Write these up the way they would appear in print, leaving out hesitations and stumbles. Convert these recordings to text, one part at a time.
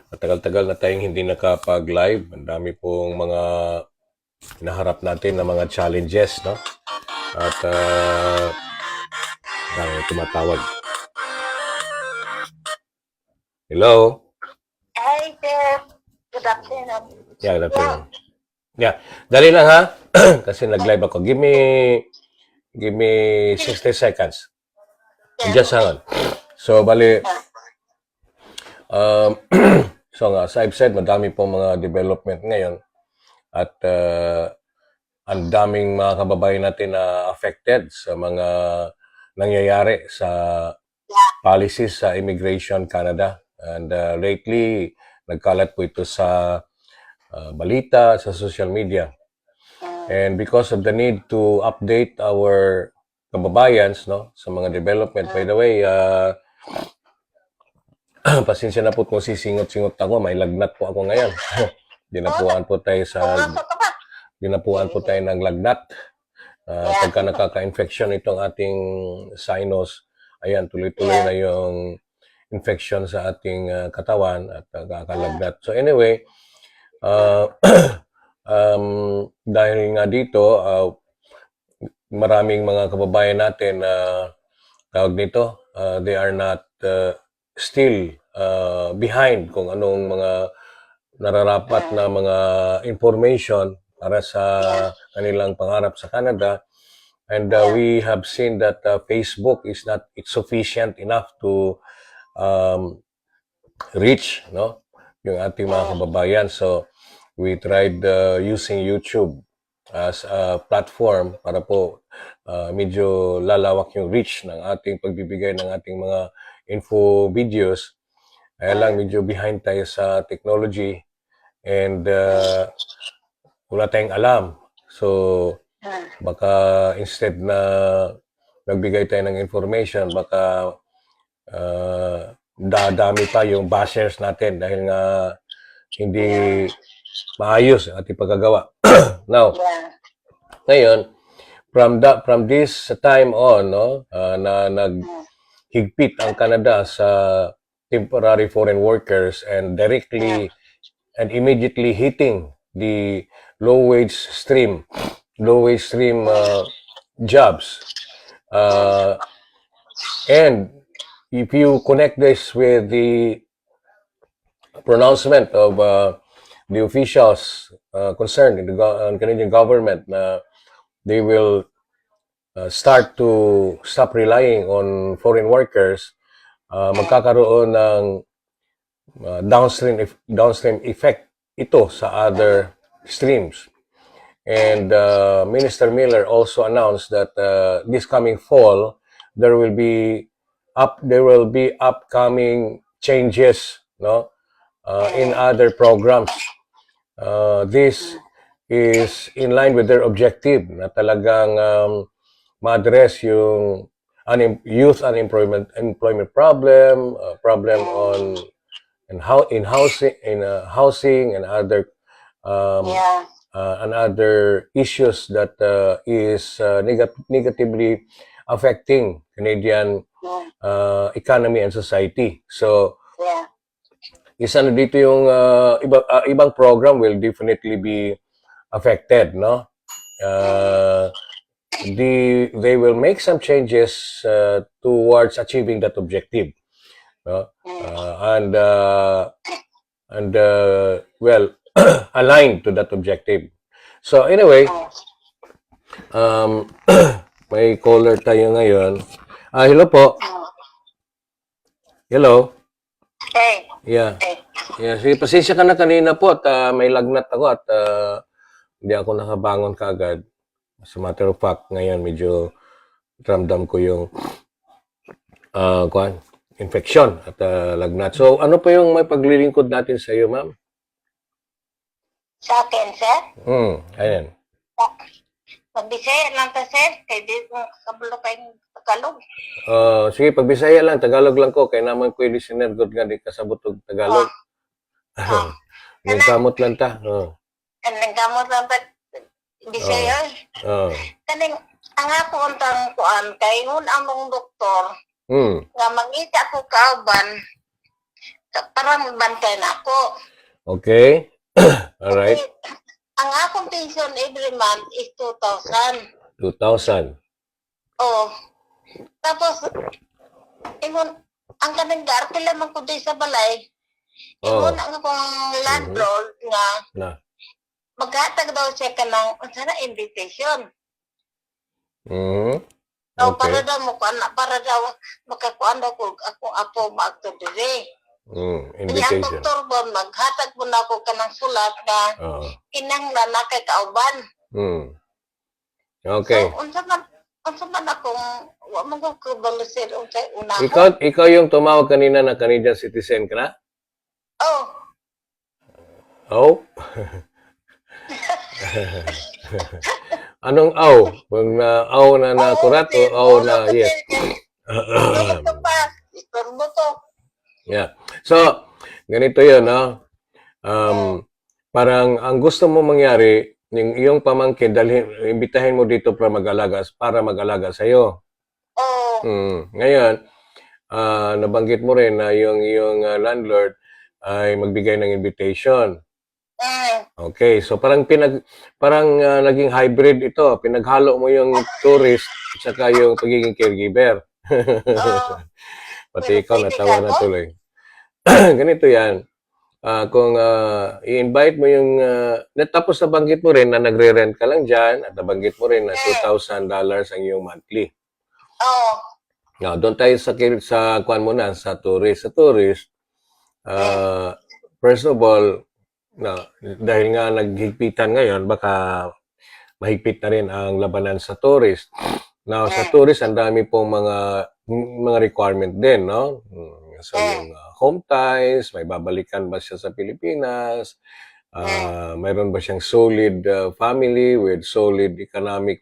Matagal-tagal na tayong hindi nakapag-live. Ang dami pong mga hinaharap natin na mga challenges, no? At dami tumatawag. Hello? Hi, sir. Good afternoon. Yeah, good afternoon. Yeah, dali lang ha. Kasi nag-live ako. Give me 60 seconds. Just hang on. So, bali, so nga, as I've said, madami pong mga development ngayon at ang daming mga kababayan natin na affected sa mga nangyayari sa policies sa Immigration Canada. And lately, nagkalat po ito sa balita, sa social media. And because of the need to update our kababayans, no, sa mga development. By the way, pasensya na po kung sisingot-singot ako. May lagnat po ako ngayon. Dinapuan po tayo ng lagnat. Pagka nakaka-infection itong ating sinus, ayan, tuloy-tuloy na yung infection sa ating katawan at nakakalagnat. So anyway, dahil nga dito, maraming mga kababayan natin na tawag nito, they are not still behind kung anong mga nararapat na mga information para sa kanilang pangarap sa Canada. And we have seen that Facebook is not sufficient enough to reach, no, yung ating mga kababayan. So we tried using YouTube as a platform para po medyo lalawak yung reach ng ating pagbibigay ng ating mga info videos. Kaya lang medyo behind tayo sa technology and wala tayong alam. So baka instead na nagbigay tayo ng information, baka dadami pa yung bashers natin dahil nga hindi maayos ang ating pagkagawa. Now, ngayon, from this time on, no, na naghigpit ang Canada sa temporary foreign workers and directly and immediately hitting the low-wage stream jobs. And if you connect this with the pronouncement of the officials concerned in the Canadian government na they will start to stop relying on foreign workers, magkakaroon ng downstream effect ito sa other streams. And Minister Miller also announced that this coming fall there will be upcoming changes, no, in other programs. This is in line with their objective na talagang ma-address yung youth employment problem on housing and other and other issues that is negatively affecting Canadian economy and society. So isa na dito yung ibang program will definitely be affected, no? They will make some changes towards achieving that objective, no? And well, aligned to that objective. So anyway, may caller tayo ngayon. Hello po. Hello. Hey. Yeah. Yeah, sige, pasensya ka na kanina po at may lagnat ako at hindi ako nakabangon kaagad. As a matter of fact, ngayon medyo ramdam ko yung infection at lagnat. So, ano po yung may paglilingkod natin sa iyo, ma'am? Sa akin, sir? Ayan. Pagbisaya lang ta, sir. Kaya di ko kabulo kayong Tagalog. Sige, pagbisaya lang. Tagalog lang ko. Kaya naman ko yung listener good nga di kasabot og Tagalog. Nagkamot lang ta. Nagkamot lang ta. Bisaya. Kaning, ang ako untang kuan, kay ngun among doktor, nga mangita ko kauban, para magbantay na ako. Okay? Alright. Ang akong pension every month is 2,000. 2,000. Oh. Tapos, ingon, ang kanagdar, pila man ko di sa balay. Oh. Ingon ang akong landlord nga, Na. maghatag daw siya ka ng, sana invitation. Mhm. So, Okay. para daw para daw makakuan daw ko akong apo maagto dire. Yang Invitation. doktor bon maghatag mo na ako kanang sulat na Oo. kinanglan na kay kauban. Okay. So, unsa man akong wa man ko balusir unsay una. Ikaw yung tumawag kanina na Canadian citizen ka na? Oh, Oh? Anong aw? Pag na aw na nakurat o aw na yes? Ito pa, istorbo to. Yeah. So, ganito yun, no? Parang ang gusto mo mangyari, yung iyong pamangkin, imbitahin mo dito para mag-alaga sa'yo. Oh, Ngayon, nabanggit mo rin na yung iyong landlord ay magbigay ng invitation. Okay, so parang naging hybrid ito. Pinaghalo mo yung tourist at saka yung pagiging caregiver. Pati ikaw natawa na tuloy. Ganito yan. Kung i-invite mo yung tapos nabanggit mo rin na nagre-rent ka lang dyan at nabanggit mo rin na $2,000 ang iyong monthly. oh, Now, doon tayo sa kuan mo na, sa tourist. Sa tourist, first of all, dahil nga naghigpitan ngayon, baka mahigpit na rin ang labanan sa tourist. Now, sa tourist, ang dami pong mga requirement din, no? So, yung home ties, may babalikan ba siya sa Pilipinas? Mayroon ba siyang solid family with solid economic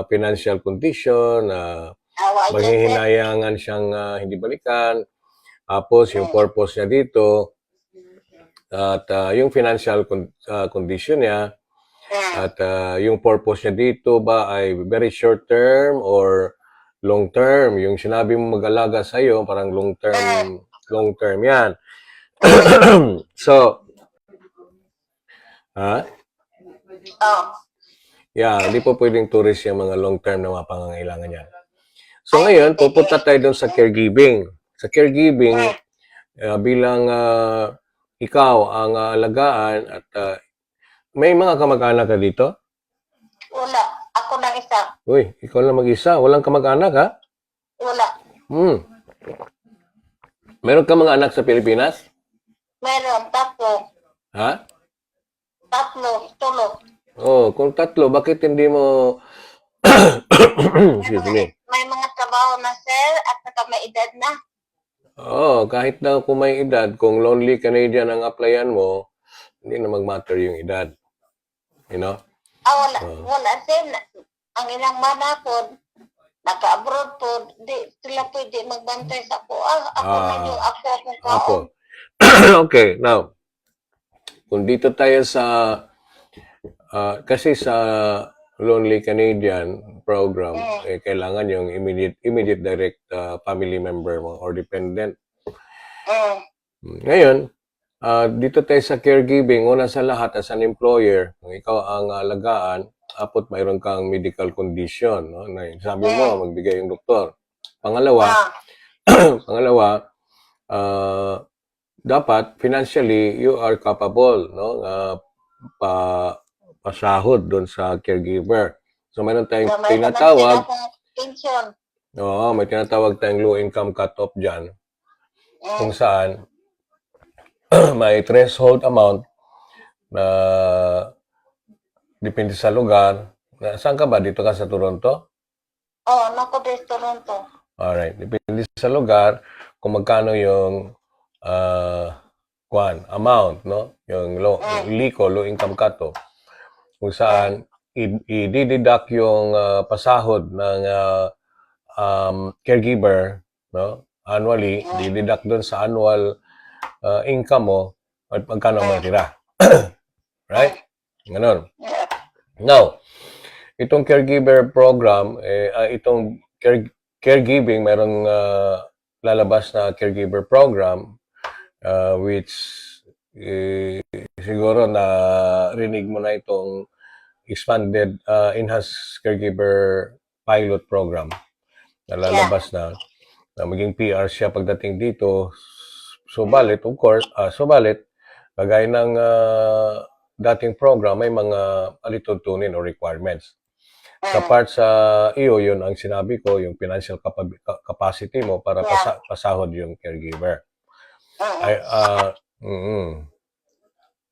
financial condition? Maghihinayangan siyang hindi balikan. Tapos, yung purpose niya dito, at yung financial condition niya, at yung purpose niya dito ba ay very short term or long term. Yung sinabi mo mag-alaga sa'yo, parang long term yan. So, yeah, hindi po pwedeng tourist yung mga long term na mga pangangailangan yan. So ngayon, pupunta tayo doon sa caregiving. Sa caregiving, bilang ikaw ang alagaan at may mga kamag-anak ka dito? wala. Ako lang isa. Uy, ikaw lang mag-isa. Walang kamag-anak, ha? Wala. Meron ka mga anak sa Pilipinas? Meron, tatlo. Ha? Tulo. Oh, kung tatlo, bakit hindi mo... Excuse me. May mga trabaho na, sir, at saka may edad na. Oo, kahit na kung may edad, kung lonely Canadian ang applyan mo, hindi na mag-matter yung edad. You know? Wala, sir. Ang ilang mana po, naka-abroad po, di sila pwede magbantay sa ako. Ako na yung ako akong kaon. Ako. Okay, now, kung dito tayo sa... kasi sa Lonely Canadian program, kailangan yung immediate direct family member mo or dependent. Ngayon, dito tayo sa caregiving, una sa lahat as an employer, kung ikaw ang alagaan, apot mayroon kang medical condition, no? Na sabi mo, magbigay yung doktor. Pangalawa, dapat financially you are capable, no? Pasahod doon sa caregiver. So, mayroon tayong tinatawag. Oo, may tinatawag tayong low income cut-off dyan. Kung saan, may threshold amount na depende sa lugar. Saan ka ba? Dito ka sa Toronto? Oo, nako din sa Toronto. Alright. Depende sa lugar kung magkano yung amount, no? Yung low income cut-off. Kung saan i-deduct yung pasahod ng caregiver, no? Annually, i-deduct doon sa annual income mo at magkano ang matira. Right? Ganon. Now, itong caregiver program, itong caregiving, merong lalabas na caregiver program, which siguro na rinig mo na itong expanded enhanced caregiver pilot program na lalabas na maging PR siya pagdating dito. Subalit, of course, subalit, kagaya ng dating program, may mga alituntunin o requirements. Sa part sa iyo, yun ang sinabi ko, yung financial capacity mo para pasahod yung caregiver. Ay,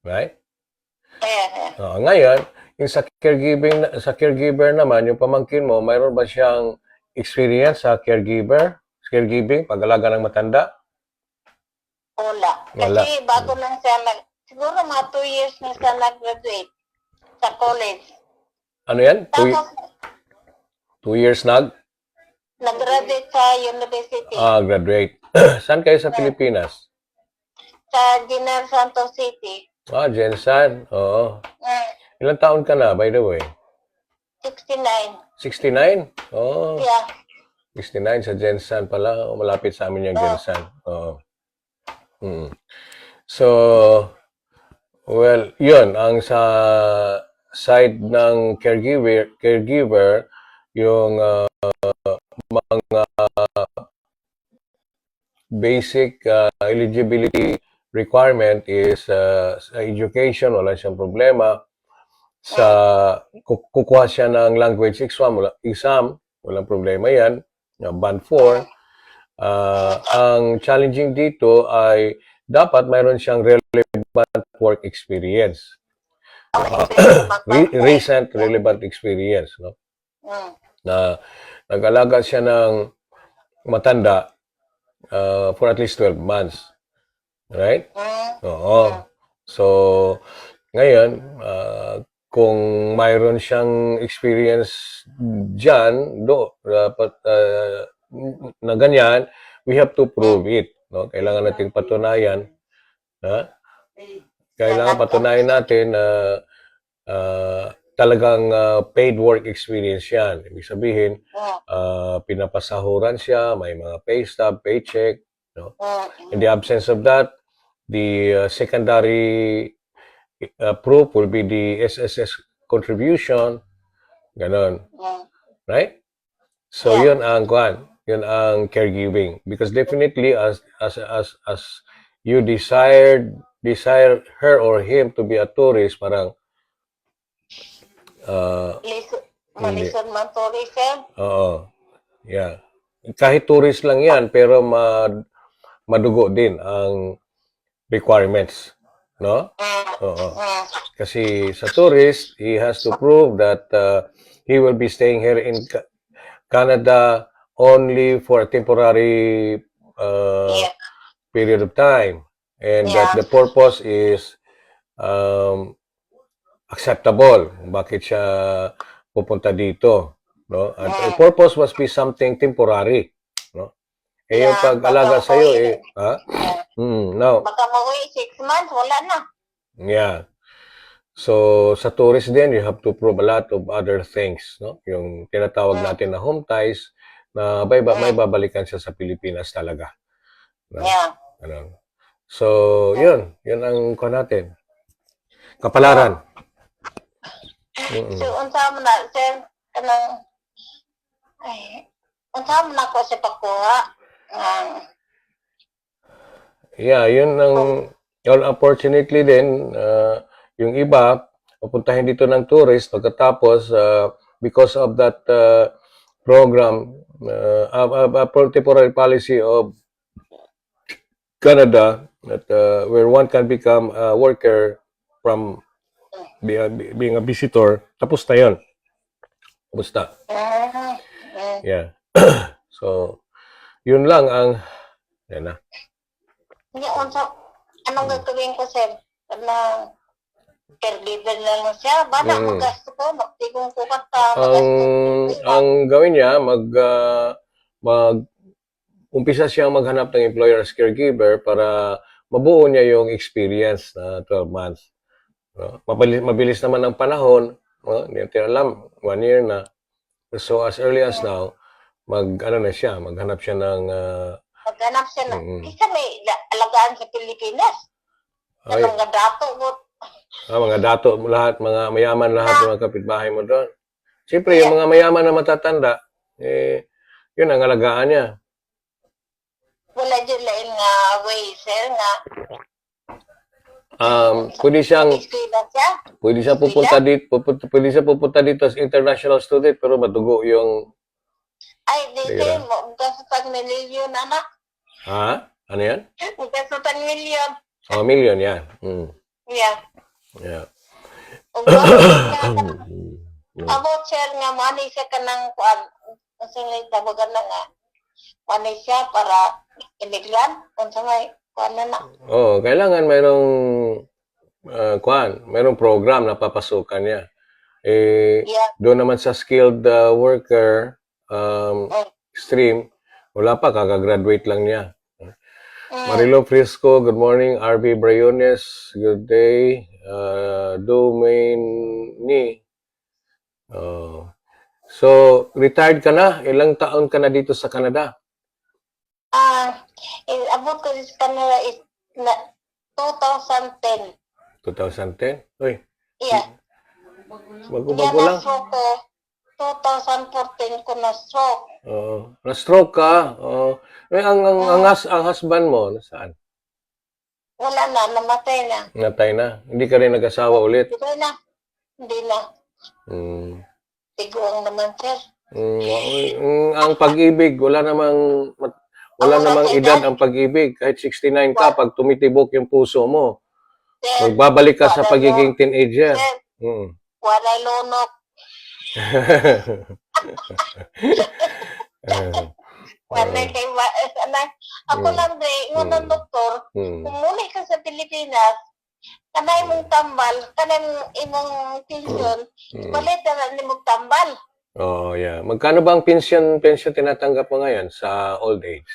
right? Ngayon, yung sa caregiver naman, yung pamangkin mo, mayroon ba siyang experience sa caregiving, pag-alaga ng matanda? Wala. Wala. Kasi bago lang siya siguro mga 2 years na siya nag-graduate sa college. Ano yan? Tapos, 2 years nag-graduate sa university. Graduate. Saan kayo sa Pilipinas? Sa General Santos City. Jensan. Oo. Ilang taon ka na, by the way? 69. 69? Oo. Yeah. 69 sa Jensan pala. Malapit sa amin yung Jensan. Oo. So, well, yun. Ang sa side ng caregiver yung mga basic eligibility requirement is sa education, wala siyang problema. Sa kukuha siya ng language exam, walang problema yan. Band 4. Ang challenging dito ay dapat mayroon siyang relevant work experience. Recent relevant experience, no? Na nag-alaga siya ng matanda for at least 12 months. Right? Oo. So, ngayon, kung mayroon siyang experience dyan, na ganyan, we have to prove it. No? Kailangan natin patunayan. Kailangan patunayan natin na talagang paid work experience yan. Ibig sabihin, pinapasahuran siya, may mga pay stub, paycheck. No? In the absence of that, the secondary proof will be the SSS contribution. Ganon. Right? So, yun ang caregiving. Because definitely, as you desire her or him to be a tourist, parang Malisod man tourism. Oo. Yeah. Kahit tourist lang yan, pero madugo din ang requirements. No? Oo. Kasi sa tourist, he has to prove that he will be staying here in Canada only for a temporary period of time. And that the purpose is acceptable. Bakit siya pupunta dito? No? And the purpose must be something temporary. No? Yung pag-alaga sa'yo, no. Baka mauwi 6 months, wala na. Yeah. So, sa tourist din, you have to prove a lot of other things. No? Yung tinatawag natin na home ties, na may babalikan siya sa Pilipinas talaga. No? Yeah. Ano? So, yun. Yun ang natin. Kapalaran. So, unsa mo na, sir, unsa mo na ko sa pagkuha? Yeah, yun ang unfortunately din, yung iba, pupuntahin dito ng tourist, pagkatapos, because of that program, temporary policy of Canada, that where one can become a worker from being a visitor, tapos na yun. Tapos na. Yeah. So, yun lang ang, yan na. Anong gagawin ko, sir? Caregiver lang siya. Bala, magasto ko, magtigong ko kata. Ang gawin niya, umpisa siyang maghanap ng employer as caregiver para mabuo niya yung experience na 12 months. No? Mabilis naman ang panahon. No? Hindi natin alam, 1 year na. So, as early as now, maghanap siya ng Maghanap siya ng, Mm. isa may alagaan sa Pilipinas. Ay, Anong nga dato mo? mga dato, lahat, mga mayaman lahat ng mga kapitbahay mo doon. Siyempre, yung Yeah. mga mayaman na matatanda, yun ang alagaan niya. Wala dyan lain nga way, sir, nga. Pwede siyang, Mag-eskwela siya. pwede siya pupunta dito as international student, pero madugo yung, Ay, di Sige sir, lang. magkasutan milyon, anak. ha? Ano yan? Magkasutan milyon. Oh, million yan. Yeah. Yeah. O bakit nga ka Mm. about sir nga money siya ka ng kuan. Kasi nga tabagan na nga. Money siya para imigran. Kung sa may kuan na na. Oh, kailangan mayroong mayroong program na papasukan niya. Yeah. Doon naman sa skilled worker Mm. stream, wala pa, kakagraduate lang niya. Mm. Marilo Frisco, good morning. RB Brayones, good day. Domaini. So, retired ka na? Ilang taon ka na dito sa Canada? Abot ko sa kanila is na 2010. 2010? Uy, Yeah. bago-bago Yan lang. na stroke ko. 2014 ko na stroke. Na-stroke ka. Ang husband mo, nasaan? Wala na, namatay na. Natay na. Hindi ka rin nag-asawa ulit. Hindi na. Hindi na. Mm. Tiguang naman, sir. Ang pag-ibig, wala namang edad ang pag-ibig. Kahit 69 ka, pag tumitibok yung puso mo, Sir, magbabalik ka sa pagiging teenager. sir, Mm. wala lunok. Wala kay sanay. Ako lang ngunang doktor, kung muli ka sa Pilipinas, kanay mong tambal, kanay imong pensyon, palit na ni mong tambal. Oh, yeah. Magkano ba ang pension tinatanggap mo ngayon sa old age?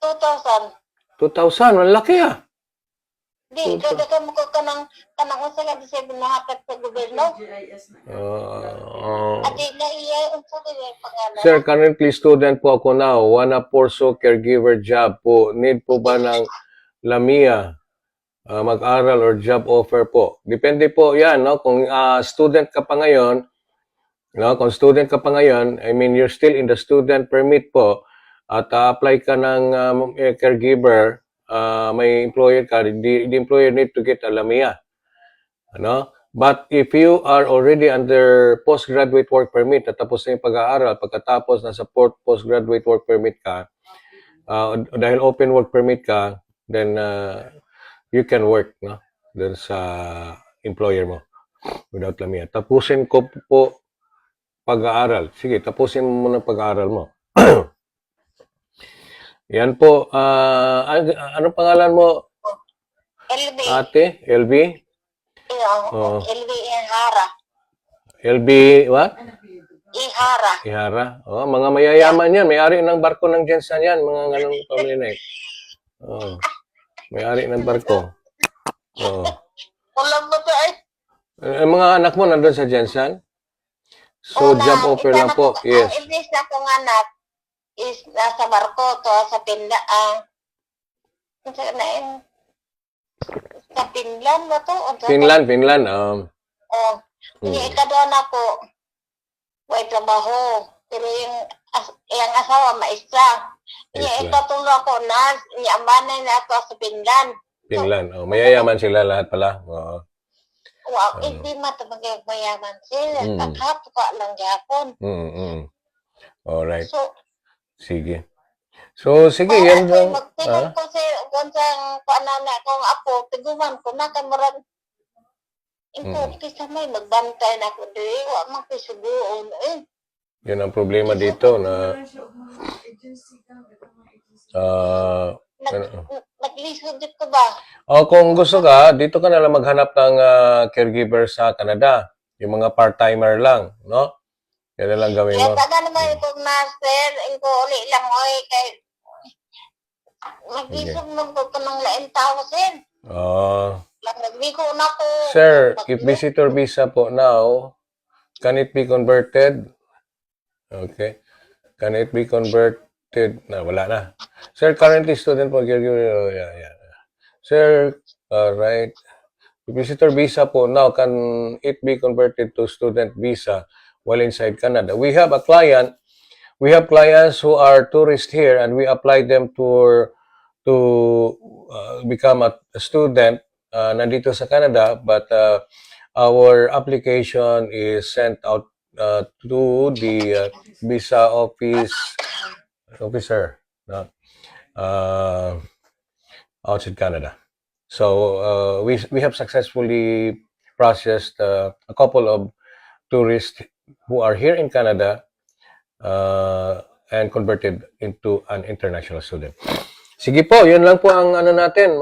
2,000. 2,000, malaki ah. Di, dadagan mo ko kanang usa ka sa binahakat sa gobyerno. Adi na iya ang puli yung pangalan. Sir, currently student po ako now. Wanna pursue caregiver job po. Need po ba ng Lamia? Mag-aral or job offer po? Depende po yan, no? Kung student ka pa ngayon, no? Kung student ka pa ngayon, I mean, you're still in the student permit po, at apply ka ng caregiver, may employer ka, the employer need to get a Lamia. Ano? But if you are already under postgraduate work permit at tapos na yung pag-aaral, pagkatapos nasa postgraduate work permit ka, dahil open work permit ka, then you can work, no? Dun sa employer mo without Lamia. Tapusin ko po pag-aaral. Sige, tapusin mo muna pag-aaral mo. Yan po. Anong pangalan mo, LB. ate? LB? Oo, LB Ihara. LB, what? Ihara. Ihara. Oh, mga mayayaman yan. May-ari ng barko ng Jensen yan. Mga ganong pamilya. Oh. May-ari ng barko. Oh. Walang ba ito ay? Mga anak mo nandun sa Jensen? So, job offer lang po. Yes. Ang iblis na kong anak is nasa barko to sa sa Finland ba to? Finland. Oh. Hindi ikadon ako. May trabaho. Pero yung asawa maestra. Niya ikatulo ako nas. Niya amanay na ako sa Finland. Finland. Oh, mayayaman sila lahat pala. Oo. Wow, hindi matabagay mayaman sila. Paghapo ka lang yapon. Alright. So, sige. So, sige. Yan lang. magtinan ko sa kunsang paanana kong ako, tiguman ko na kamaran. Ito, kisa may magbantay na ako dili, wa magpisugoon. Yun ang problema dito na naglisod ko ba? kung gusto ka, dito ka na lang maghanap ng caregiver sa Canada. Yung mga part-timer lang, no? Yan na lang gawin Kaya mo. taga naman itong master, ko uli lang oy kay naglisod mo ko ng lain tao sin. Lang nagbigo na ko. Sir, if visitor visa po now, can it be converted? Okay. Can it be Na, wala na. Sir, currently student po. Yeah, yeah. Sir, right. Visitor visa po now, can it be converted to student visa while inside Canada? We have clients who are tourists here and we apply them to become a student nandito sa Canada, but our application is sent out to the visa officer no? Outside Canada. So we have successfully processed a couple of tourists who are here in Canada and converted into an international student. Sige po, yun lang po ang ano natin,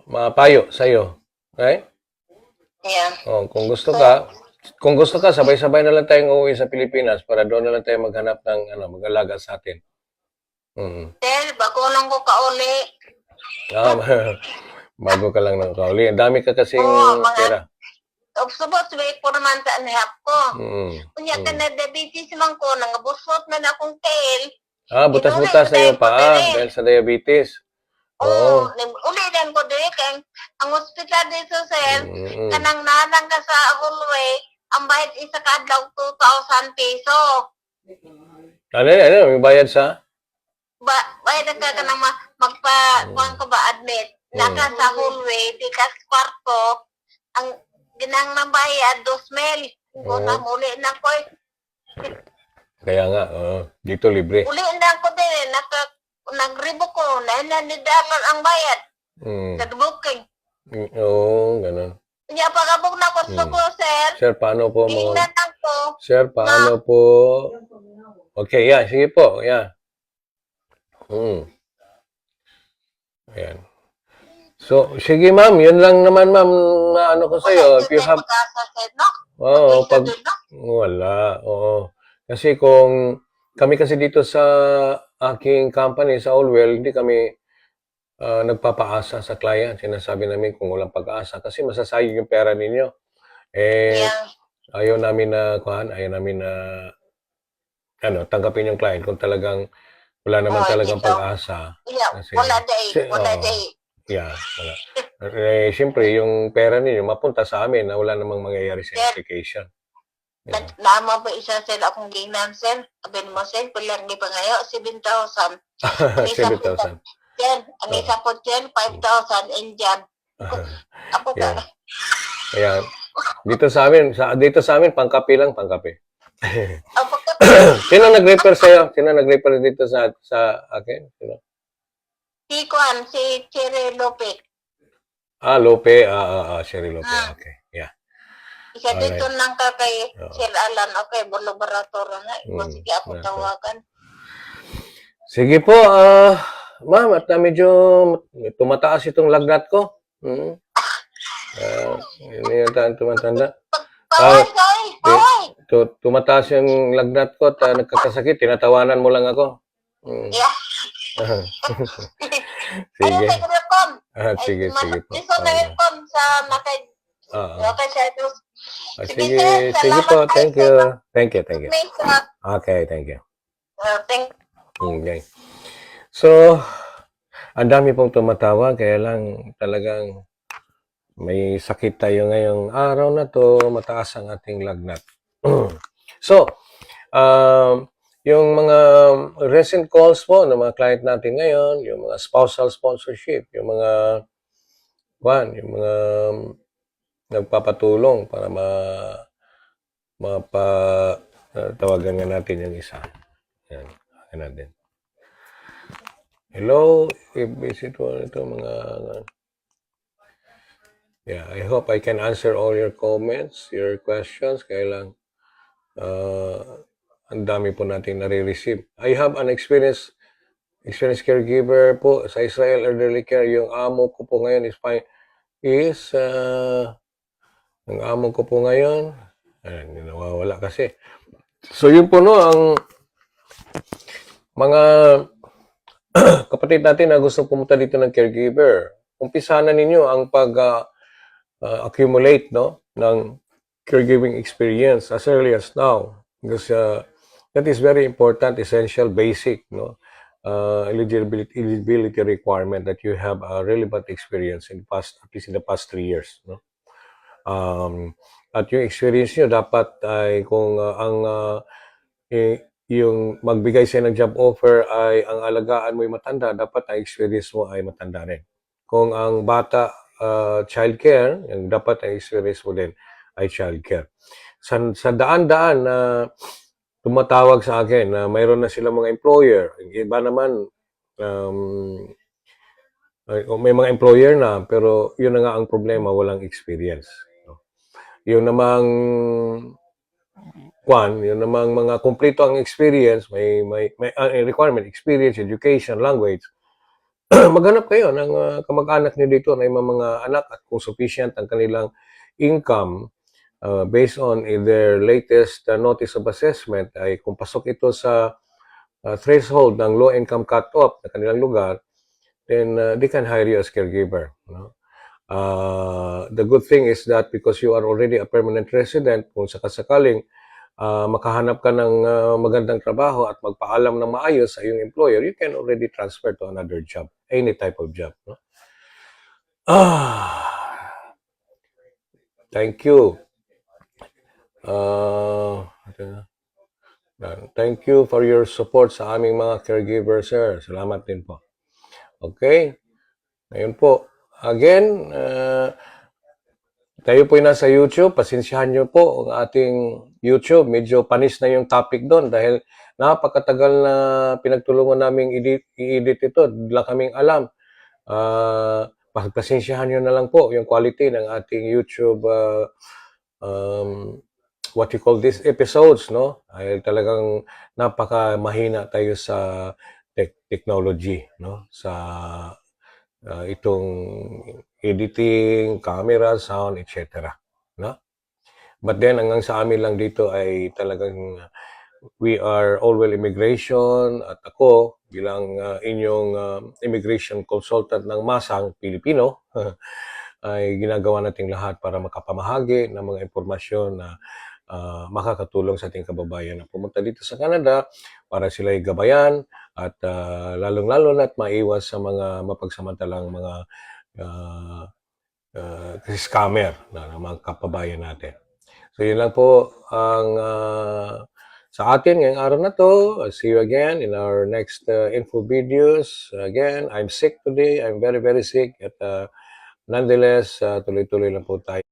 mapayo sa iyo. Right? Yeah. Oh, kung gusto ka, sabay-sabay na lang tayong uuwi sa Pilipinas para doon na lang tayo maghanap ng mag-alaga sa atin. Sir, bago lang ko kauli. Bago ka lang ng kauli. Ang dami ka kasing pera. Subot, wait ko naman sa anihap ko. Kunya ka na diabetes man ko, nangabusot man akong tail. Butas-butas na yung paa dahil sa diabetes. Oo. Ulitin ko din, kaya ang hospital dito, sir, kanang nanang ka sa hallway, ang bayad isa ka daw 2,000 peso. Ano, may bayad sa? Bayad ka ka nang kuhan ko ba, admit. Naka sa hallway, di ka sa kwarto, ang ginang nang bayad, 2,000. Kung na muli na ko. Kaya nga, dito libre. Uli na ko din, nagribo ko, $900 ang bayad. Sa booking. Oo, ganun. Kaya pagabog na ko sa ko, sir. Sir, paano po mo? Tingnan ko. Sir, paano po? Okay, yeah, sige po, yeah. Ayan. So, sige ma'am, yun lang naman ma'am na ano ko sa'yo. If you have... Oo, pag... Wala, oo. Kasi kung kami kasi dito sa aking company, sa Allwell, hindi kami nagpapaasa sa client. Sinasabi namin kung walang pag-asa kasi masasayang yung pera ninyo. Ayaw namin na tanggapin yung client kung talagang wala naman talagang pag-asa. Kasi, wala day. Yeah, wala. Siyempre, yung pera ninyo mapunta sa amin na wala namang mangyayari sa application. Nama ba isa sila akong gingnan, sir? Abin mo, sir, pilang di pa ngayon, 7,000. 7,000. Ang isa po, sir, 5,000 Indian. Ako ka. Ayan. Dito sa amin, pangkape lang, pangkape. Sino nag-refer sa'yo? Sino nag-refer dito sa akin? Sino? Si Cherry Lope. Lope. Cherry Lope. Okay. Yeah. Isa dito lang ka kay Sir Alan. Okay, laboratory na. Sige ako tawagan. Sige po, ma'am, at medyo tumataas itong lagnat ko. Hindi yata tumatanda. Tumataas yung lagnat ko at nagkakasakit. Tinatawanan mo lang ako. Yeah. Sige. Sige po. Gusto na yun po sa Sige po. Thank you. Okay, thank you. Okay. So, ang dami pong tumatawa, kaya lang talagang may sakit tayo ngayong araw na to, mataas ang ating lagnat. So, yung mga recent calls po ng mga client natin ngayon, yung mga spousal sponsorship, yung mga nagpapatulong para tawagan nga natin yung isa. Yan, akin natin. Hello, if visit one ito mga... Yeah, I hope I can answer all your comments, your questions. Kaya lang, ang dami po natin nare-receive. I have an experienced caregiver po sa Israel Elderly Care. Yung amo ko po ngayon ang amo ko po ngayon, nawawala kasi. So yun po no, ang mga kapatid natin na gusto pumunta dito ng caregiver, umpisa na ninyo ang accumulate no ng caregiving experience as early as now. Kasi That is very important, essential, basic, no? Eligibility requirement that you have a relevant experience in past, at least in the past 3 years, no? At yung experience nyo dapat ay kung yung magbigay sa'yo ng job offer ay ang alagaan mo ay matanda, dapat ang experience mo ay matanda rin. Kung ang bata, childcare, yung dapat ang experience mo din ay childcare. Sa daan-daan na tumatawag sa akin na mayroon na silang mga employer, yung iba naman, may mga employer na, pero yun na nga ang problema, walang experience. No? Yung namang yun namang mga kompleto ang experience, may requirement, experience, education, language. Maghanap kayo ng kamag-anak niyo dito na yung mga anak at kung sufficient ang kanilang income based on their latest notice of assessment ay kung pasok ito sa threshold ng low income cut-off na kanilang lugar, then they can hire you as caregiver. No? The good thing is that because you are already a permanent resident, kung sakasakaling makahanap ka ng magandang trabaho at magpaalam ng maayos sa iyong employer, you can already transfer to another job, any type of job. No? Thank you. Thank you for your support sa aming mga caregivers, sir. Salamat din po. Okay? Ngayon po, again, tayo po nasa YouTube. Pasensyahan nyo po ang ating YouTube. Medyo panis na yung topic doon dahil napakatagal na pinagtulungan namin i-edit ito. Wala kaming alam. Pasensyahan nyo na lang po yung quality ng ating YouTube what you call these episodes, no? Ay talagang napaka mahina tayo sa technology, no? Sa itong editing, camera, sound, etc. No? But then hanggang sa amin lang dito ay talagang we are Allwell Immigration at ako bilang inyong immigration consultant ng Masang Pilipino ay ginagawa nating lahat para makapamahagi ng mga impormasyon na makakatulong sa ating kababayan na pumunta dito sa Canada para sila'y gabayan at lalong-lalo na at maiwas sa mga mapagsamantalang mga scammer na mga kababayan natin. So yun lang po ang sa atin ngayong araw na to. I'll see you again in our next info videos. Again, I'm sick today. I'm very, very sick. At nonetheless, tuloy-tuloy lang po tayo.